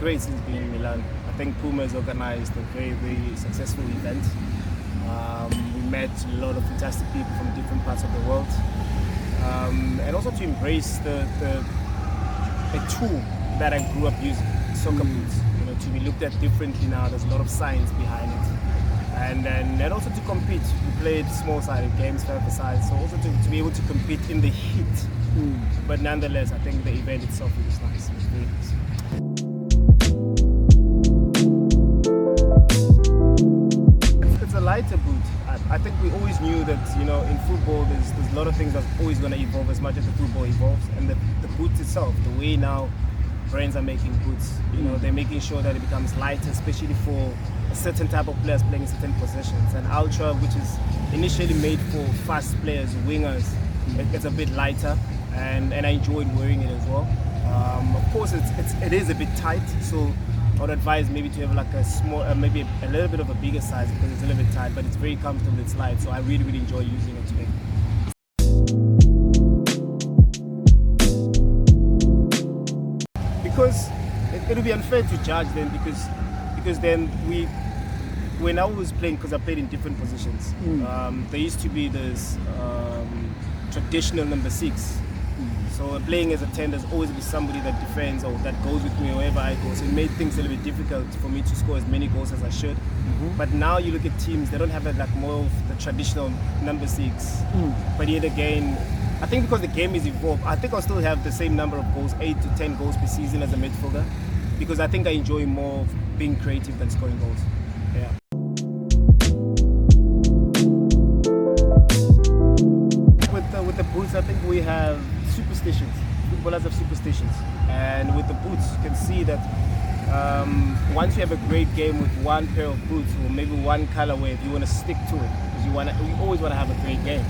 great since being in Milan. I think PUMA has organized a very, very successful event. We met a lot of fantastic people from different parts of the world. And also to embrace a tool that I grew up using, soccer boots, to be looked at differently now. There's a lot of science behind it. And also to compete. We played small-sided games, Faver side, so also to be able to compete in the heat. But nonetheless, I think the event itself was nice. It was very nice. It's a lighter boot. I think we always knew that, in football there's a lot of things that's always going to evolve as much as the football evolves. And the boot itself, the way now brands are making boots, they're making sure that it becomes lighter, especially for a certain type of players playing in certain positions. And Ultra, which is initially made for fast players, wingers, it's a bit lighter, and I enjoyed wearing it as well. Of course, it is a bit tight, so I would advise maybe to have like a small, maybe a little bit of a bigger size because it's a little bit tight, but it's very comfortable, it's light, so I really, really enjoy using it today. Because it would be unfair to judge then, because then when I was playing, because I played in different positions, there used to be this traditional number 6. So playing as a 10, there's always be somebody that defends or that goes with me wherever I go. So it made things a little bit difficult for me to score as many goals as I should. But now you look at teams, they don't have like more of the traditional number 6. But yet again, I think because the game is evolved, I think I'll still have the same number of goals, 8 to 10 goals per season as a midfielder, because I think I enjoy more of being creative than scoring goals. Yeah. With the boots, I think we have superstitions. Footballers have superstitions, and with the boots, you can see that once you have a great game with one pair of boots or maybe one colorway, you want to stick to it because you always want to have a great game.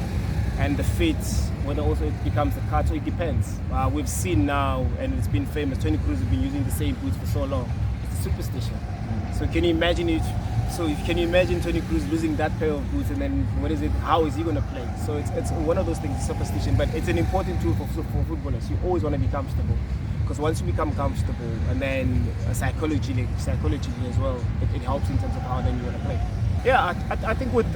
And the fit, whether also it becomes the cut, so it depends. We've seen now, and it's been famous, Toni Kroos has been using the same boots for so long. It's a superstition. So can you imagine it? So can you imagine Toni Kroos losing that pair of boots, and then how is he going to play? So it's one of those things, it's superstition, but it's an important tool for footballers. You always want to be comfortable, because once you become comfortable, and then psychologically as well, it helps in terms of how then you want to play. Yeah, I think with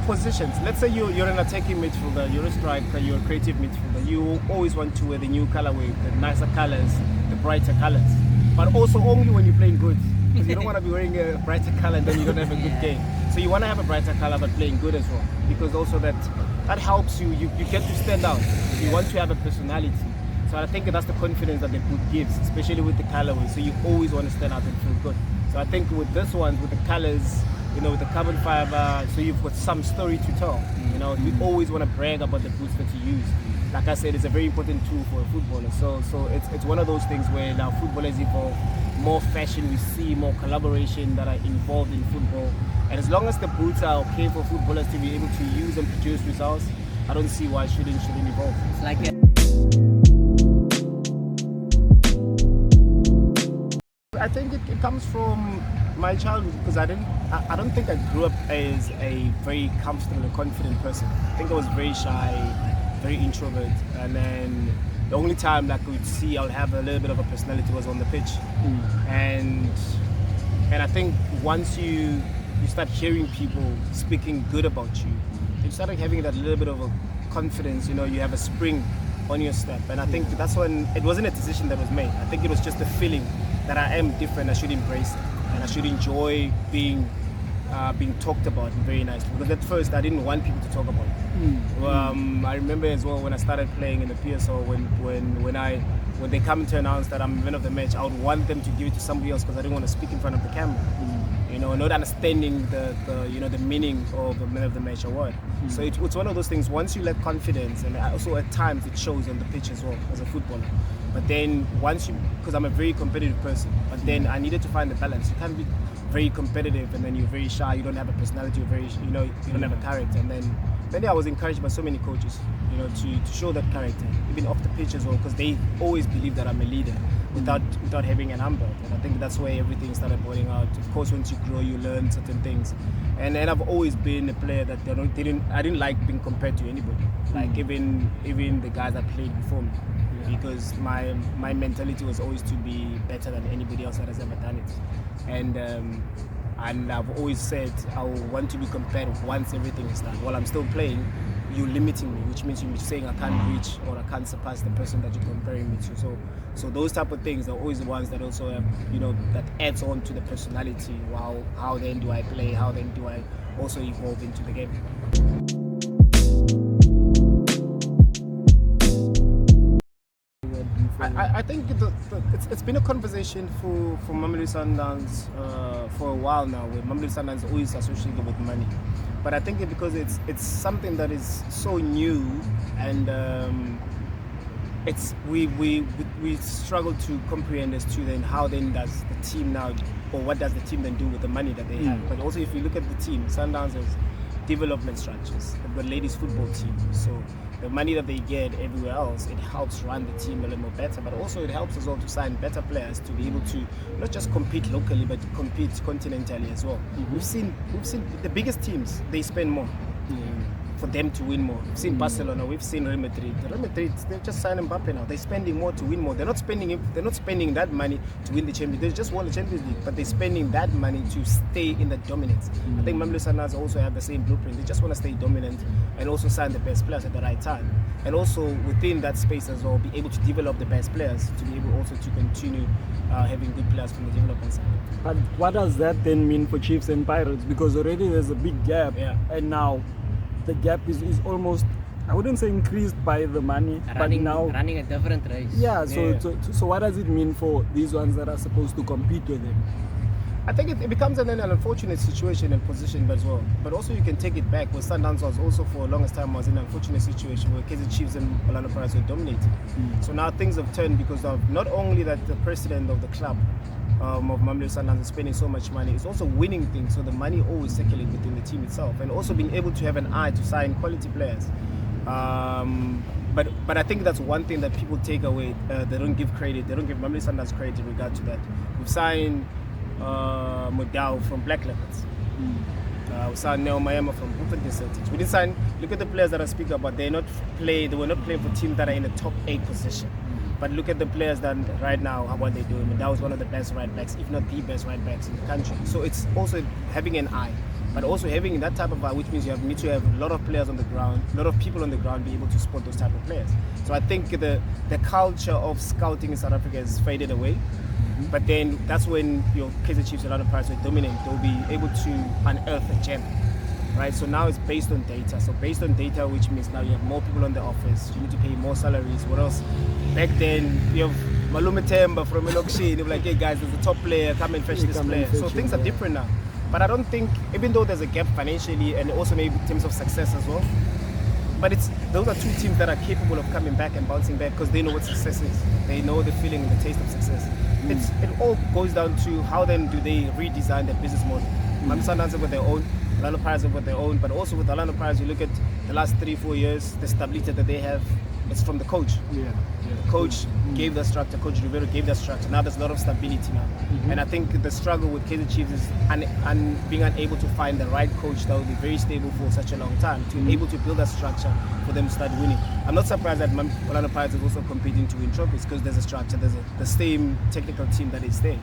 positions, let's say you're an attacking midfielder, you're a striker, you're a creative midfielder, you always want to wear the new colorway, the nicer colors, the brighter colors, but also only when you're playing good, because you don't want to be wearing a brighter color and then you don't have a good game. So you want to have a brighter color but playing good as well, because also that helps you get to stand out. You want to have a personality. So I think that's the confidence that the boot gives, especially with the colorway. So you always want to stand out and feel good. So I think with this one, with the colors, with the carbon fiber, so you've got some story to tell. You always want to brag about the boots that you use. Like I said, it's a very important tool for a footballer. So it's one of those things where now footballers evolve, more fashion we see, more collaboration that are involved in football. And as long as the boots are okay for footballers to be able to use and produce results, I don't see why it shouldn't evolve. It's like I think it comes from my childhood, because I don't think I grew up as a very comfortable and confident person. I think I was very shy, very introvert, and then the only time that I would see I would have a little bit of a personality was on the pitch. And I think once you start hearing people speaking good about you, you start having that little bit of a confidence, you have a spring on your step. And I think that's when it wasn't a decision that was made. I think it was just a feeling that I am different, I should embrace it, and I should enjoy being talked about very nicely. Because at first I didn't want people to talk about it. I remember as well when I started playing in the PSL, when they come to announce that I'm man of the match, I would want them to give it to somebody else because I didn't want to speak in front of the camera. Not understanding the meaning of the man of the match award. So it's one of those things. Once you lack confidence, and also at times it shows on the pitch as well as a footballer. But then because I'm a very competitive person, but then I needed to find the balance. You can't be very competitive and then you're very shy. You don't have a personality. You're very, you don't have a character. And then I was encouraged by so many coaches, to show that character, even off the pitch as well, because they always believe that I'm a leader without having a number. And I think that's where everything started boiling out. Of course, once you grow, you learn certain things. And I've always been a player that I didn't like being compared to anybody. Like even the guys that played before me. because my mentality was always to be better than anybody else that has ever done it. And I've always said I want to be compared once everything is done. While I'm still playing, you're limiting me, which means you're saying I can't reach or I can't surpass the person that you're comparing me to. So those type of things are always the ones that also have, that adds on to the personality. Wow, how then do I play? How then do I also evolve into the game? I think it's been a conversation for Mamelodi Sundowns for a while now, where Mamelodi Sundowns is always associated with money. But I think because it's something that is so new, and we struggle to comprehend as to then how then does the team now, or what does the team then do with the money that they have. But also if you look at the team, Sundowns has development structures. They've got ladies football team, so the money that they get everywhere else, it helps run the team a little more better, but also it helps us all to sign better players to be able to not just compete locally, but compete continentally as well. We've seen the biggest teams, they spend more for them to win more. We've seen Barcelona, we've seen Real Madrid. Real Madrid, they just signed Mbappe now. They're spending more to win more. They're not spending that money to win the Champions League. They just won the Champions League, but they're spending that money to stay in the dominance. I think Mamelodi Sundowns also have the same blueprint. They just want to stay dominant and also sign the best players at the right time. And also within that space as well, be able to develop the best players to be able also to continue having good players from the development side. But what does that then mean for Chiefs and Pirates? Because already there's a big gap, and now the gap is almost, I wouldn't say increased by the money, but now running a different race. So what does it mean for these ones that are supposed to compete with them? I think it becomes an unfortunate situation and position as well. But also you can take it back, where Sundowns was also for the longest time was in an unfortunate situation where Kaizer Chiefs and Orlando Pirates were dominating. So now things have turned because of not only that the president of the club of Mamelodi Sundowns is spending so much money, it's also winning things, so the money always circulates within the team itself, and also being able to have an eye to sign quality players. But I think that's one thing that people take away. They don't give Mamelodi Sundowns credit in regard to that. We've signed Modao from Black Leopards. We signed Neo Mayama from Buffalo Celtics. We didn't sign. Look at the players that I speak about. They were not playing for teams that are in the top 8 position. But look at the players that right now, what they're doing. That was one of the best right backs, if not the best right backs in the country. So it's also having an eye, but also having that type of eye, which means you need to have a lot of players on the ground, a lot of people on the ground be able to spot those type of players. So I think the culture of scouting in South Africa has faded away. But then that's when your Kaizer Chiefs and other Pirates are dominant. They'll be able to unearth a gem. Right, so now it's based on data. So based on data, which means now you have more people on the office. You need to pay more salaries. What else? Back then, you have Malume Temba from Enokshin. They were like, hey guys, there's a top player, come and fetch this player. So things are different now. But I don't think, even though there's a gap financially and also maybe in terms of success as well, but those are two teams that are capable of coming back and bouncing back because they know what success is. They know the feeling and the taste of success. It all goes down to how then do they redesign their business model. Mamelodi Sundowns have got their own, Orlando Pirates have got their own, but also with Orlando Pirates, you look at the last 3-4 years, the stability that they have, it's from the coach. The coach gave the structure, Coach Rivero gave that structure. Now there's a lot of stability now. And I think the struggle with Kaizer Chiefs is being unable to find the right coach that will be very stable for such a long time, to be able to build that structure for them to start winning. I'm not surprised that Orlando Pirates is also competing to win trophies because there's a structure, there's the same technical team that is there.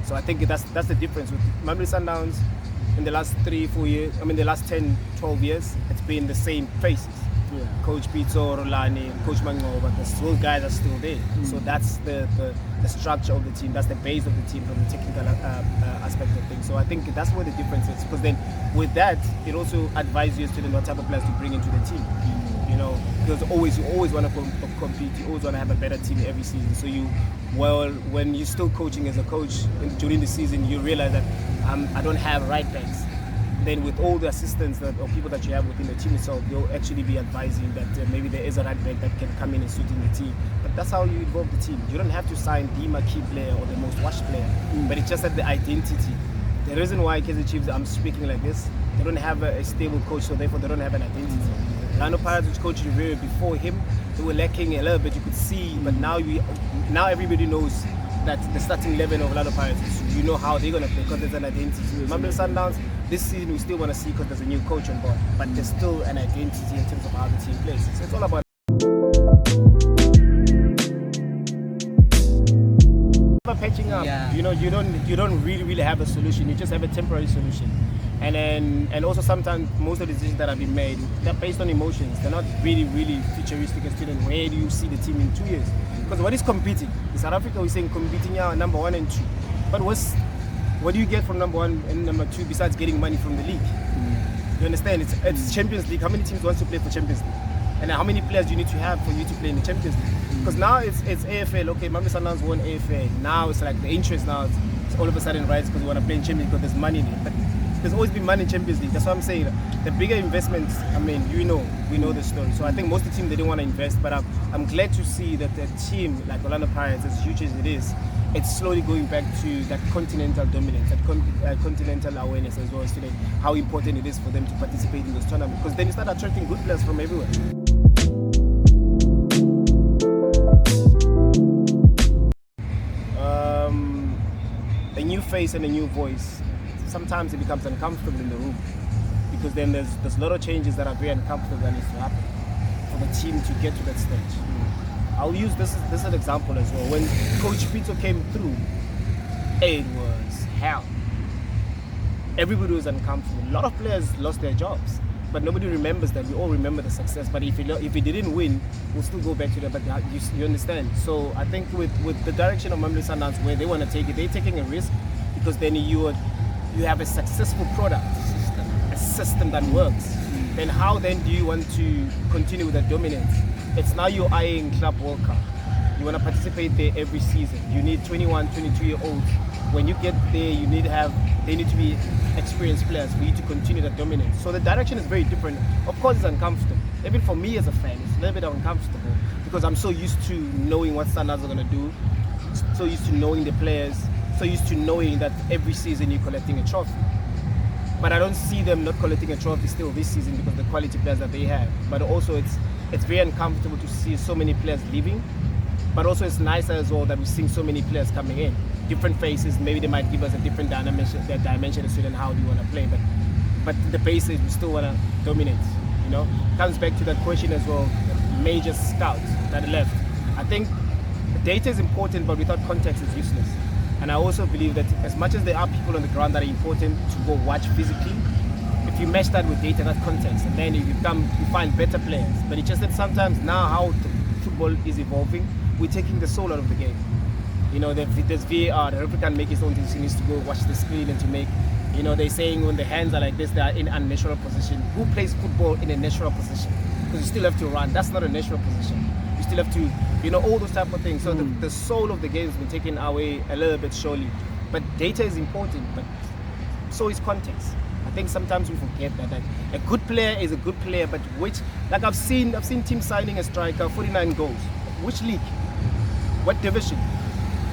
So I think that's the difference with Mamelodi Sundowns. In the last 3-4 years, the last 10-12 years, it's been the same faces. Coach Pizzo, Rolani, Coach Mango, but those guys are still there. So that's the structure of the team, that's the base of the team from the technical aspect of things. So I think that's where the difference is, because then with that, it also advises you as to what type of players to bring into the team. Because you always want to compete, you always want to have a better team every season. So when you're still coaching as a coach during the season, you realize that I don't have right backs. Then with all the assistants or people that you have within the team itself, you'll actually be advising that maybe there is a right back that can come in and suit in the team. But that's how you evolve the team. You don't have to sign the marquee player or the most watched player, but it's just that the identity. The reason why Kaizer Chiefs, I'm speaking like this, they don't have a stable coach, so therefore they don't have an identity. Orlando Pirates, which Coach Rivera before him, they were lacking a little bit, you could see, but now everybody knows that the starting 11 of Orlando Pirates, you know how they're going to play because there's an identity. Mamelodi Sundowns, this season we still want to see because there's a new coach on board, but there's still an identity in terms of how the team plays. So it's all about patching up. Yeah. You don't really have a solution. You just have a temporary solution. And also sometimes most of the decisions that have been made, they're based on emotions. They're not really futuristic as to where do you see the team in 2 years? Because what is competing? In South Africa, we're saying competing now number 1 and 2. But what do you get from number 1 and number 2 besides getting money from the league? You understand? It's Champions League. How many teams want to play for Champions League? And how many players do you need to have for you to play in the Champions League? Because now it's AFL. Okay, Mamelodi Sundowns won AFL. Now it's like the interest now it's all of a sudden rises because we want to play in Champions League because there's money in it. But there's always been money in Champions League. That's what I'm saying. The bigger investments, I mean, we know the story. So I think most of the teams, they didn't want to invest. But I'm glad to see that the team, like Orlando Pirates, as huge as it is, it's slowly going back to that continental dominance, that continental awareness as well as today, how important it is for them to participate in this tournament. Because then you start attracting good players from everywhere. A new face and a new voice, sometimes it becomes uncomfortable in the room because then there's a lot of changes that are very uncomfortable that needs to happen for the team to get to that stage. I'll use this as an example as well. When Coach Pito came through, it was hell. Everybody was uncomfortable. A lot of players lost their jobs, but nobody remembers that. We all remember the success. But if he didn't win, we'll still go back to that. But you understand. So I think with the direction of Mamelodi Sundowns, where they want to take it, they're taking a risk because then you have a successful product, a system that works. Then how then do you want to continue with that dominance? It's now you're eyeing Club World Cup. You want to participate there every season. You need 21, 22-year-olds. When you get there, they need to be experienced players for you to continue that dominance. So the direction is very different. Of course, it's uncomfortable. Even for me as a fan, it's a little bit uncomfortable because I'm so used to knowing what Sundowns are going to do, so used to knowing the players, so used to knowing that every season you're collecting a trophy. But I don't see them not collecting a trophy still this season because of the quality players that they have. But also it's very uncomfortable to see so many players leaving. But also it's nicer as well that we're seeing so many players coming in. Different faces, maybe they might give us a different dimension as to how do you want to play. But the basics, we still want to dominate. Comes back to that question as well, major scouts that left. I think data is important, but without context it's useless. And I also believe that as much as there are people on the ground that are important to go watch physically, if you match that with data, that context, and then you find better players. But it's just that sometimes now how the football is evolving, we're taking the soul out of the game. There's VAR, the referee can make his own decision, he needs to go watch the screen and to make, they're saying when the hands are like this, they are in unnatural position. Who plays football in a natural position? Because you still have to run. That's not a natural position. You still have to, all those type of things. So the soul of the game has been taken away a little bit surely. But data is important, but so is context. I think sometimes we forget that a good player is a good player, but I've seen teams signing a striker, 49 goals. Which league? What division?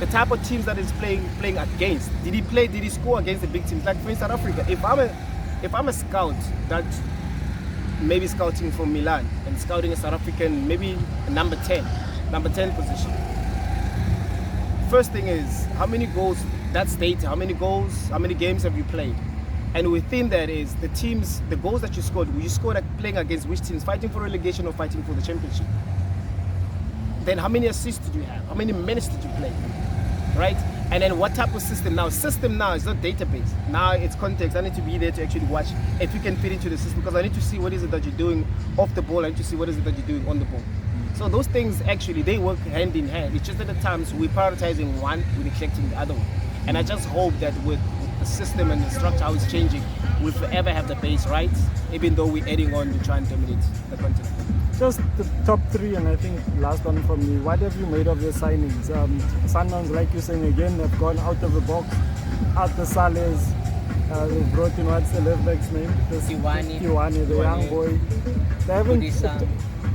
The type of teams that is playing against. Did he score against the big teams? Like for South Africa, if I'm a scout that maybe scouting from Milan and scouting a South African, maybe a number 10 position. First thing is, how many goals, that's data, how many games have you played? And within that is the goals that you scored playing against which teams, fighting for relegation or fighting for the championship. Then how many assists did you have? How many minutes did you play? Right? And then what type of system now? System now is not database. Now it's context. I need to be there to actually watch if you can fit into the system because I need to see what is it that you're doing off the ball. I need to see what is it that you're doing on the ball. So those things actually, they work hand in hand. It's just that at times we're prioritizing one, we're neglecting the other one. And I just hope that with the system and the structure, how it's changing, we'll forever have the base right, even though we're adding on to try and dominate the continent. Just the top three, and I think last one from me. What have you made of your signings? Sundowns, like you're saying again, have gone out of the box. Out the Sales, they've brought in, what's the left back's name? Tiwani, the young boy. They haven't.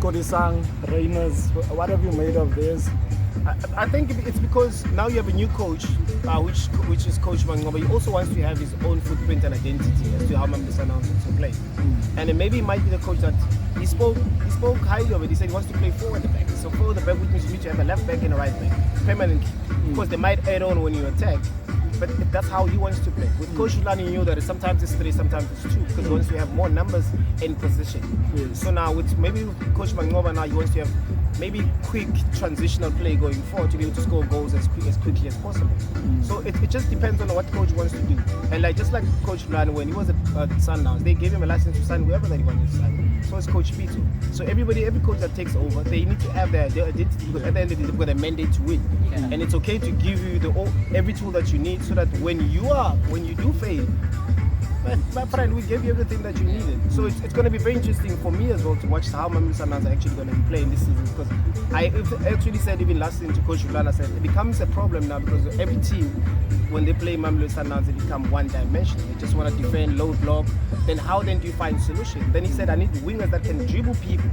Kodisang, Reyners. What have you made of this? I think it's because now you have a new coach, which is Coach Mangoba. He also wants to have his own footprint and identity as to how Mamelodi Sundowns wants to play. And then maybe it might be the coach that he spoke highly of it. He said he wants to play forward the back. So forward the back, which means you need to have a left back and a right back permanently. Because they might add on when you attack. But that's how he wants to play. With Coach Lani, you knew that sometimes it's 3, sometimes it's 2, because he wants to have more numbers in position. Yes. So now, maybe with Coach Mangoba now, he wants to have maybe quick transitional play going forward to be able to score goals as quickly as possible. So it just depends on what coach wants to do. And like just like Coach Luan, when he was at Sundowns, they gave him a license to sign whoever that he wanted to sign. So it's Coach Pito. So every coach that takes over, they need to have their identity, because at the end of the day, they've got a mandate to win. And it's okay to give you every tool that you need, so that when you do fail, my friend, we gave you everything that you needed. So it's going to be very interesting for me as well to watch how Mamelodi Sundowns are actually going to be playing this season, because I actually said even last season to Coach Ulana, I said it becomes a problem now, because every team, when they play Mamelodi Sundowns, they become one-dimensional. They just want to defend, low block. Then how then do you find solutions? Then he said, I need wingers that can dribble people.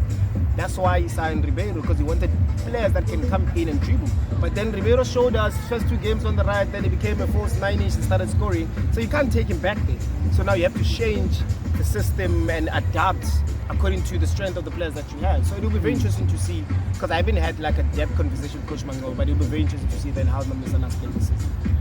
That's why he signed Ribeiro, because he wanted players that can come in and dribble. But then Ribeiro showed us first 2 games on the right, then he became a false 9-inch and started scoring. So you can't take him back there. So now you have to change the system and adapt according to the strength of the players that you have. So it will be very interesting to see, because I haven't had like a depth conversation with Coach Mango, but it will be very interesting to see then how Mamelodi Sundowns play this season.